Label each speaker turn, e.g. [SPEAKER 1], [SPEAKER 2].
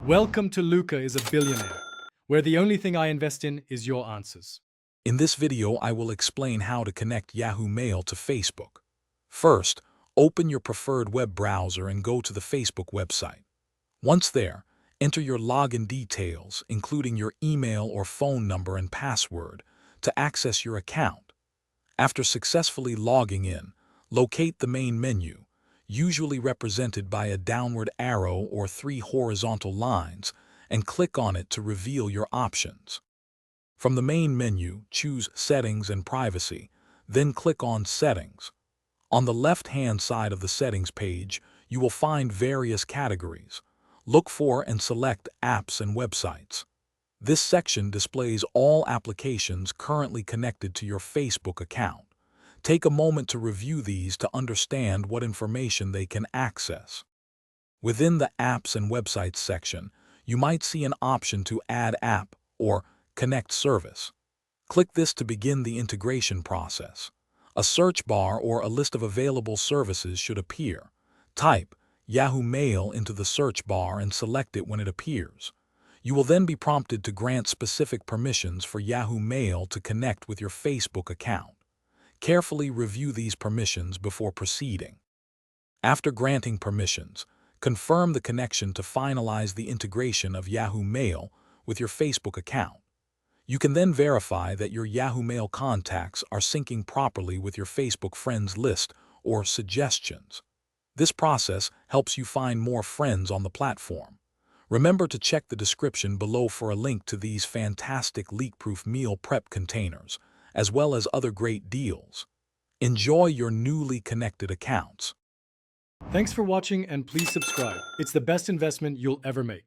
[SPEAKER 1] Welcome to Luca is a Billionaire, where the only thing I invest in is your answers.
[SPEAKER 2] In this video, I will explain how to connect Yahoo Mail to Facebook. First, open your preferred web browser and go to the Facebook website. Once there, enter your login details, including your email or phone number and password, to access your account. After successfully logging in, locate the main menu, usually represented by a downward arrow or 3 horizontal lines, and click on it to reveal your options. From the main menu, choose Settings and Privacy, then click on Settings. On the left-hand side of the Settings page, you will find various categories. Look for and select Apps and Websites. This section displays all applications currently connected to your Facebook account. Take a moment to review these to understand what information they can access. Within the Apps and Websites section, you might see an option to Add App or Connect Service. Click this to begin the integration process. A search bar or a list of available services should appear. Type Yahoo Mail into the search bar and select it when it appears. You will then be prompted to grant specific permissions for Yahoo Mail to connect with your Facebook account. Carefully review these permissions before proceeding. After granting permissions, confirm the connection to finalize the integration of Yahoo Mail with your Facebook account. You can then verify that your Yahoo Mail contacts are syncing properly with your Facebook friends list or suggestions. This process helps you find more friends on the platform. Remember to check the description below for a link to these fantastic leak-proof meal prep containers, as well as other great deals. Enjoy your newly connected accounts.
[SPEAKER 1] Thanks for watching and please subscribe. It's the best investment you'll ever make.